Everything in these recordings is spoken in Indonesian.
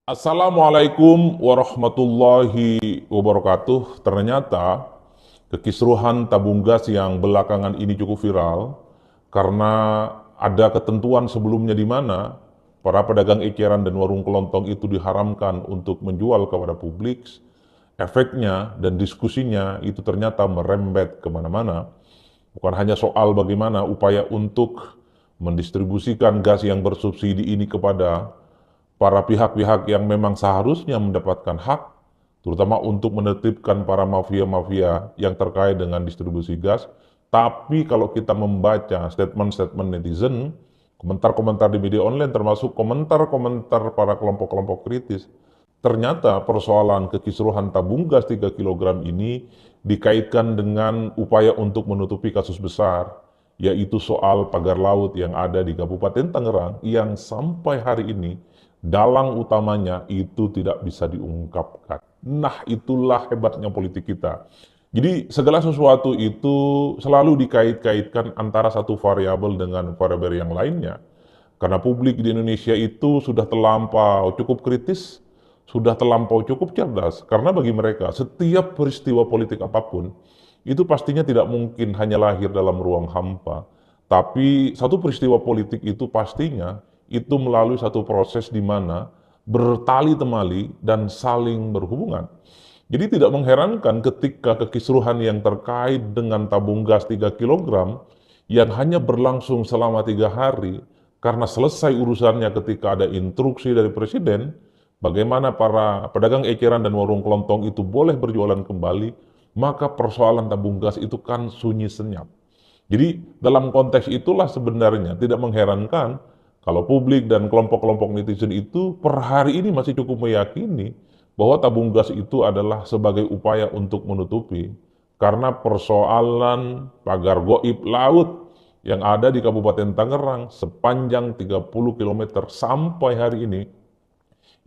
Assalamualaikum warahmatullahi wabarakatuh. Ternyata kekisruhan tabung gas yang belakangan ini cukup viral karena ada ketentuan sebelumnya di mana para pedagang eceran dan warung kelontong itu diharamkan untuk menjual kepada publik. Efeknya dan diskusinya itu ternyata merembet kemana-mana. Bukan hanya soal bagaimana upaya untuk mendistribusikan gas yang bersubsidi ini kepada para pihak-pihak yang memang seharusnya mendapatkan hak, terutama untuk menertibkan para mafia-mafia yang terkait dengan distribusi gas. Tapi kalau kita membaca statement-statement netizen, komentar-komentar di media online, termasuk komentar-komentar para kelompok-kelompok kritis, ternyata persoalan kekisruhan tabung gas 3 kg ini dikaitkan dengan upaya untuk menutupi kasus besar, yaitu soal pagar laut yang ada di Kabupaten Tangerang yang sampai hari ini dalang utamanya itu tidak bisa diungkapkan. Nah, itulah hebatnya politik kita. Jadi segala sesuatu itu selalu dikait-kaitkan antara satu variabel dengan variabel yang lainnya. Karena publik di Indonesia itu sudah terlampau cukup kritis, sudah terlampau cukup cerdas. Karena bagi mereka setiap peristiwa politik apapun itu pastinya tidak mungkin hanya lahir dalam ruang hampa. Tapi satu peristiwa politik itu pastinya itu melalui satu proses di mana bertali temali dan saling berhubungan. Jadi tidak mengherankan ketika kekisruhan yang terkait dengan tabung gas 3 kg yang hanya berlangsung selama 3 hari karena selesai urusannya ketika ada instruksi dari Presiden, bagaimana para pedagang eceran dan warung kelontong itu boleh berjualan kembali, maka persoalan tabung gas itu kan sunyi senyap. Jadi dalam konteks itulah sebenarnya tidak mengherankan kalau publik dan kelompok-kelompok netizen itu per hari ini masih cukup meyakini bahwa tabung gas itu adalah sebagai upaya untuk menutupi karena persoalan pagar goib laut yang ada di Kabupaten Tangerang sepanjang 30 km sampai hari ini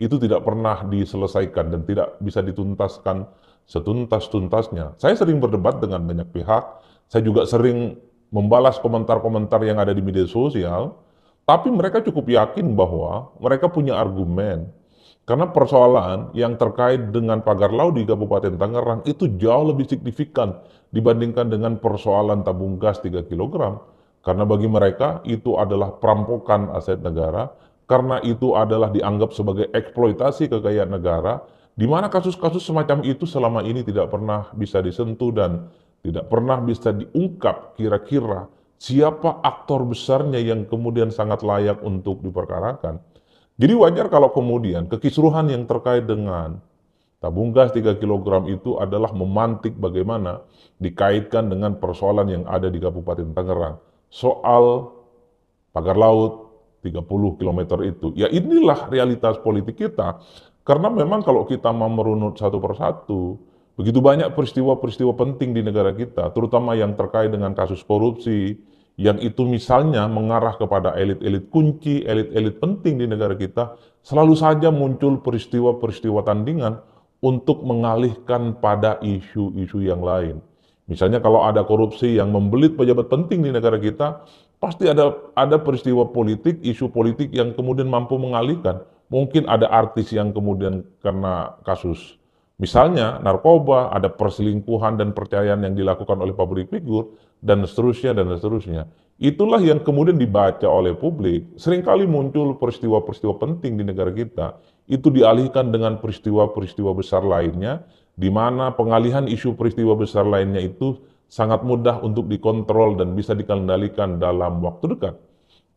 itu tidak pernah diselesaikan dan tidak bisa dituntaskan setuntas-tuntasnya. Saya sering berdebat dengan banyak pihak, saya juga sering membalas komentar-komentar yang ada di media sosial, tapi mereka cukup yakin bahwa mereka punya argumen. Karena persoalan yang terkait dengan pagar laut di Kabupaten Tangerang itu jauh lebih signifikan dibandingkan dengan persoalan tabung gas 3 kg. Karena bagi mereka itu adalah perampokan aset negara, karena itu adalah dianggap sebagai eksploitasi kekayaan negara, di mana kasus-kasus semacam itu selama ini tidak pernah bisa disentuh dan tidak pernah bisa diungkap kira-kira siapa aktor besarnya yang kemudian sangat layak untuk diperkarakan. Jadi wajar kalau kemudian kekisruhan yang terkait dengan tabung gas 3 kg itu adalah memantik bagaimana dikaitkan dengan persoalan yang ada di Kabupaten Tangerang. Soal pagar laut 30 km itu. Ya inilah realitas politik kita. Karena memang kalau kita mau merunut satu persatu, begitu banyak peristiwa-peristiwa penting di negara kita, terutama yang terkait dengan kasus korupsi, yang itu misalnya mengarah kepada elit-elit kunci, elit-elit penting di negara kita, selalu saja muncul peristiwa-peristiwa tandingan untuk mengalihkan pada isu-isu yang lain. Misalnya kalau ada korupsi yang membelit pejabat penting di negara kita, pasti ada peristiwa politik, isu politik yang kemudian mampu mengalihkan. Mungkin ada artis yang kemudian kena kasus. Misalnya narkoba, ada perselingkuhan dan percayaan yang dilakukan oleh public figure, dan seterusnya, dan seterusnya. Itulah yang kemudian dibaca oleh publik. Seringkali muncul peristiwa-peristiwa penting di negara kita, itu dialihkan dengan peristiwa-peristiwa besar lainnya, di mana pengalihan isu peristiwa besar lainnya itu sangat mudah untuk dikontrol dan bisa dikendalikan dalam waktu dekat.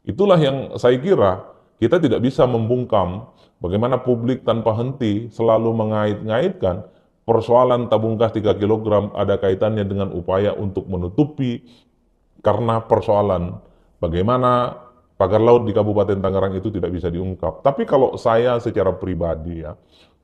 Itulah yang saya kira kita tidak bisa membungkam bagaimana publik tanpa henti selalu mengait-ngaitkan persoalan tabung gas 3 kg ada kaitannya dengan upaya untuk menutupi karena persoalan bagaimana pagar laut di Kabupaten Tangerang itu tidak bisa diungkap. Tapi kalau saya secara pribadi ya,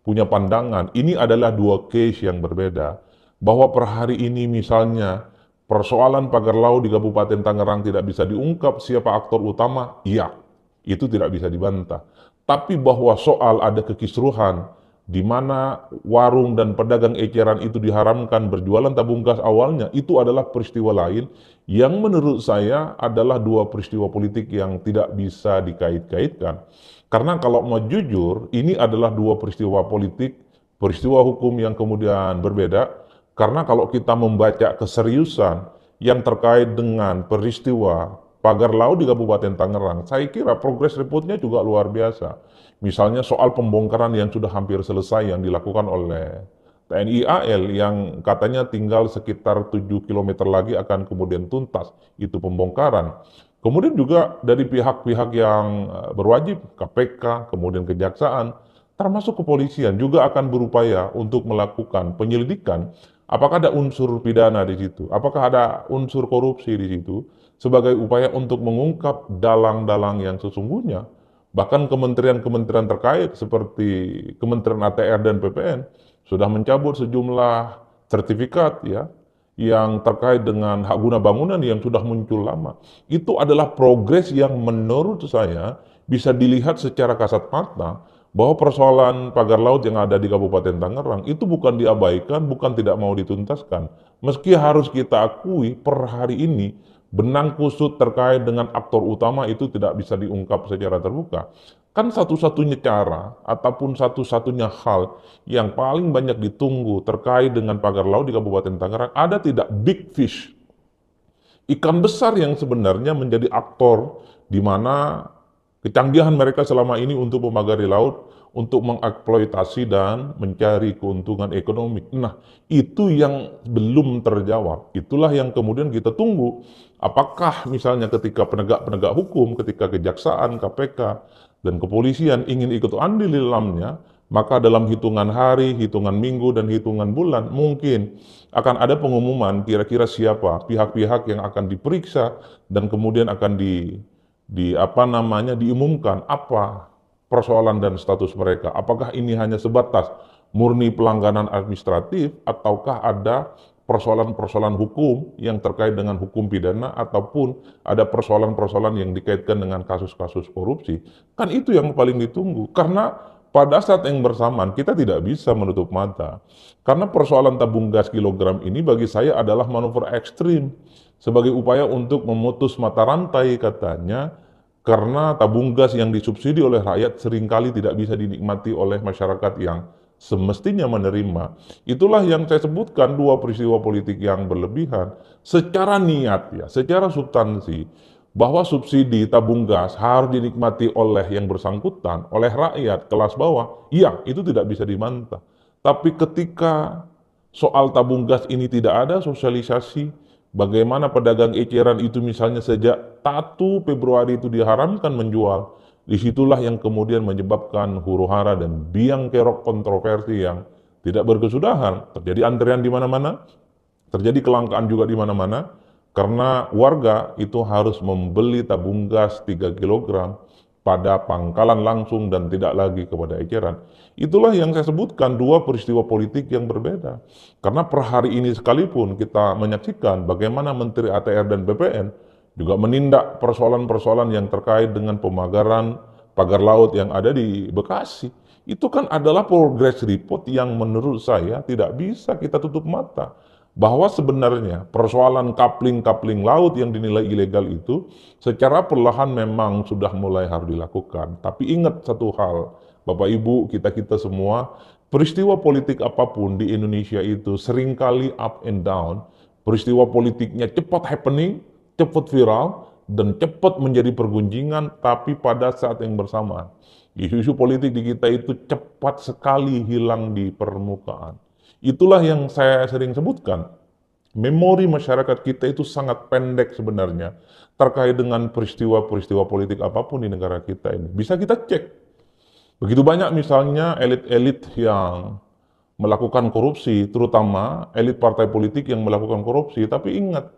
punya pandangan, ini adalah dua case yang berbeda. Bahwa per hari ini misalnya persoalan pagar laut di Kabupaten Tangerang tidak bisa diungkap siapa aktor utama, iya, itu tidak bisa dibantah. Tapi bahwa soal ada kekisruhan di mana warung dan pedagang eceran itu diharamkan berjualan tabung gas awalnya, itu adalah peristiwa lain yang menurut saya adalah dua peristiwa politik yang tidak bisa dikait-kaitkan. Karena kalau mau jujur, ini adalah dua peristiwa politik, peristiwa hukum yang kemudian berbeda, karena kalau kita membaca keseriusan yang terkait dengan peristiwa pagar laut di Kabupaten Tangerang, saya kira progres reportnya juga luar biasa. Misalnya soal pembongkaran yang sudah hampir selesai yang dilakukan oleh TNI AL yang katanya tinggal sekitar 7 kilometer lagi akan kemudian tuntas, itu pembongkaran. Kemudian juga dari pihak-pihak yang berwajib, KPK, kemudian Kejaksaan, termasuk kepolisian juga akan berupaya untuk melakukan penyelidikan apakah ada unsur pidana di situ, apakah ada unsur korupsi di situ, sebagai upaya untuk mengungkap dalang-dalang yang sesungguhnya. Bahkan kementerian-kementerian terkait seperti Kementerian ATR dan PPN sudah mencabut sejumlah sertifikat ya yang terkait dengan hak guna bangunan yang sudah muncul lama. Itu adalah progres yang menurut saya bisa dilihat secara kasat mata bahwa persoalan pagar laut yang ada di Kabupaten Tangerang itu bukan diabaikan, bukan tidak mau dituntaskan. Meski harus kita akui per hari ini benang kusut terkait dengan aktor utama itu tidak bisa diungkap secara terbuka. Kan satu-satunya cara ataupun satu-satunya hal yang paling banyak ditunggu terkait dengan pagar laut di Kabupaten Tangerang, ada tidak big fish, ikan besar yang sebenarnya menjadi aktor di mana kecanggihan mereka selama ini untuk memagari laut, untuk mengeksploitasi dan mencari keuntungan ekonomi. Nah, itu yang belum terjawab. Itulah yang kemudian kita tunggu. Apakah misalnya ketika penegak-penegak hukum, ketika kejaksaan, KPK, dan kepolisian ingin ikut andil di dalamnya, maka dalam hitungan hari, hitungan minggu, dan hitungan bulan, mungkin akan ada pengumuman kira-kira siapa pihak-pihak yang akan diperiksa dan kemudian akan diumumkan apa persoalan dan status mereka. Apakah ini hanya sebatas murni pelanggaran administratif ataukah ada persoalan-persoalan hukum yang terkait dengan hukum pidana ataupun ada persoalan-persoalan yang dikaitkan dengan kasus-kasus korupsi. Kan itu yang paling ditunggu. Karena pada saat yang bersamaan kita tidak bisa menutup mata. Karena persoalan tabung gas kilogram ini bagi saya adalah manuver ekstrim sebagai upaya untuk memutus mata rantai katanya, karena tabung gas yang disubsidi oleh rakyat seringkali tidak bisa dinikmati oleh masyarakat yang semestinya menerima. Itulah yang saya sebutkan dua peristiwa politik yang berlebihan. Secara niat ya, secara substansi, bahwa subsidi tabung gas harus dinikmati oleh yang bersangkutan, oleh rakyat kelas bawah, iya itu tidak bisa dibantah. Tapi ketika soal tabung gas ini tidak ada sosialisasi, bagaimana pedagang eceran itu misalnya sejak 1 Februari itu diharamkan menjual, disitulah yang kemudian menyebabkan huru-hara dan biang kerok kontroversi yang tidak berkesudahan. Terjadi antrian di mana-mana, terjadi kelangkaan juga di mana-mana, karena warga itu harus membeli tabung gas 3 kilogram pada pangkalan langsung dan tidak lagi kepada eceran. Itulah yang saya sebutkan dua peristiwa politik yang berbeda. Karena per hari ini sekalipun kita menyaksikan bagaimana Menteri ATR dan BPN juga menindak persoalan-persoalan yang terkait dengan pemagaran pagar laut yang ada di Bekasi. Itu kan adalah progress report yang menurut saya tidak bisa kita tutup mata. Bahwa sebenarnya persoalan coupling laut yang dinilai ilegal itu secara perlahan memang sudah mulai harus dilakukan. Tapi ingat satu hal, Bapak Ibu, kita-kita semua, peristiwa politik apapun di Indonesia itu seringkali up and down. Peristiwa politiknya cepat happening, cepat viral, dan cepat menjadi pergunjingan, tapi pada saat yang bersamaan, isu-isu politik di kita itu cepat sekali hilang di permukaan. Itulah yang saya sering sebutkan. Memori masyarakat kita itu sangat pendek sebenarnya terkait dengan peristiwa-peristiwa politik apapun di negara kita ini. Bisa kita cek. Begitu banyak misalnya elit-elit yang melakukan korupsi, terutama elit partai politik yang melakukan korupsi. Tapi ingat,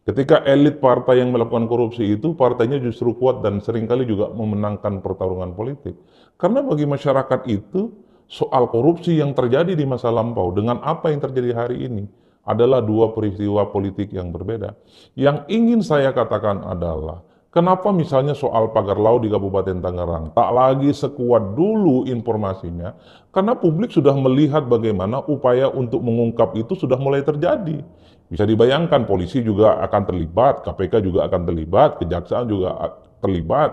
ketika elit partai yang melakukan korupsi itu, partainya justru kuat dan seringkali juga memenangkan pertarungan politik. Karena bagi masyarakat itu, soal korupsi yang terjadi di masa lampau dengan apa yang terjadi hari ini adalah dua peristiwa politik yang berbeda. Yang ingin saya katakan adalah Kenapa misalnya soal pagar laut di Kabupaten Tangerang tak lagi sekuat dulu informasinya? Karena publik sudah melihat bagaimana upaya untuk mengungkap itu sudah mulai terjadi. Bisa dibayangkan polisi juga akan terlibat, KPK juga akan terlibat, kejaksaan juga terlibat,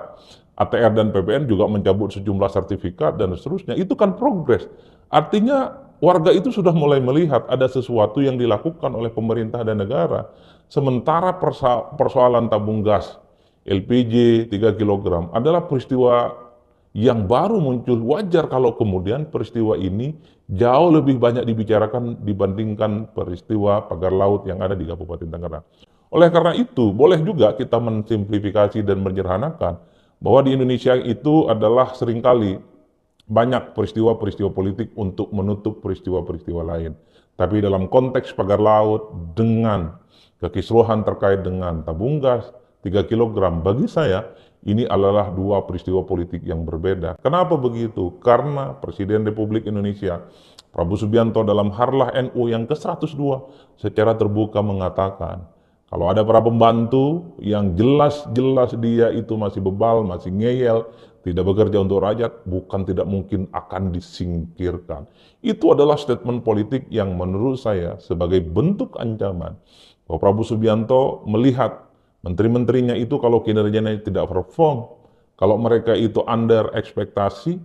ATR dan PPN juga mencabut sejumlah sertifikat dan seterusnya. Itu kan progres. Artinya warga itu sudah mulai melihat ada sesuatu yang dilakukan oleh pemerintah dan negara. Sementara persoalan tabung gas LPG 3 kilogram adalah peristiwa yang baru muncul. Wajar kalau kemudian peristiwa ini jauh lebih banyak dibicarakan dibandingkan peristiwa pagar laut yang ada di Kabupaten Tangerang. Oleh karena itu, boleh juga kita mensimplifikasi dan menyederhanakan bahwa di Indonesia itu adalah seringkali banyak peristiwa-peristiwa politik untuk menutup peristiwa-peristiwa lain. Tapi dalam konteks pagar laut dengan kekisruhan terkait dengan tabung gas 3 kilogram, bagi saya ini adalah dua peristiwa politik yang berbeda. Kenapa begitu? Karena Presiden Republik Indonesia Prabowo Subianto dalam Harlah NU yang ke-102 secara terbuka mengatakan, kalau ada para pembantu yang jelas-jelas dia itu masih bebal, masih ngeyel, tidak bekerja untuk rakyat, bukan tidak mungkin akan disingkirkan. Itu adalah statement politik yang menurut saya sebagai bentuk ancaman bahwa Prabowo Subianto melihat menteri-menterinya itu kalau kinerjanya tidak perform, kalau mereka itu under ekspektasi,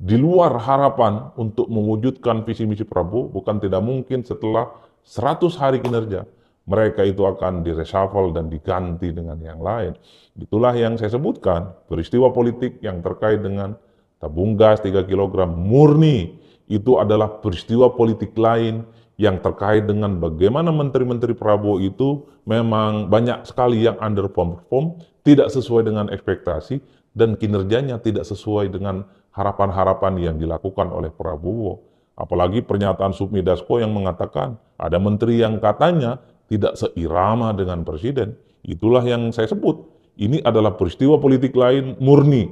di luar harapan untuk mewujudkan visi misi Prabowo, bukan tidak mungkin setelah 100 hari kinerja, mereka itu akan direshuffle dan diganti dengan yang lain. Itulah yang saya sebutkan, peristiwa politik yang terkait dengan tabung gas 3 kilogram murni, itu adalah peristiwa politik lain yang terkait dengan bagaimana menteri-menteri Prabowo itu memang banyak sekali yang underperform, tidak sesuai dengan ekspektasi, dan kinerjanya tidak sesuai dengan harapan-harapan yang dilakukan oleh Prabowo. Apalagi pernyataan Sufmi Dasko yang mengatakan ada menteri yang katanya tidak seirama dengan presiden. Itulah yang saya sebut. Ini adalah peristiwa politik lain murni.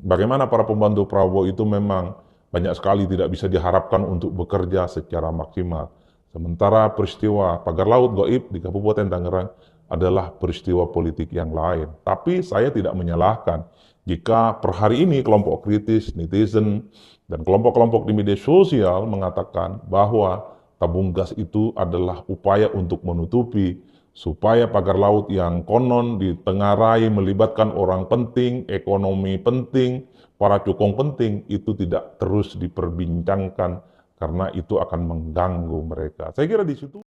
Bagaimana para pembantu Prabowo itu memang banyak sekali tidak bisa diharapkan untuk bekerja secara maksimal. Sementara peristiwa pagar laut gaib di Kabupaten Tangerang adalah peristiwa politik yang lain. Tapi saya tidak menyalahkan jika per hari ini kelompok kritis, netizen, dan kelompok-kelompok di media sosial mengatakan bahwa tabung gas itu adalah upaya untuk menutupi supaya pagar laut yang konon ditengarai melibatkan orang penting, ekonomi penting, para cukong penting, itu tidak terus diperbincangkan karena itu akan mengganggu mereka. Saya kira di situ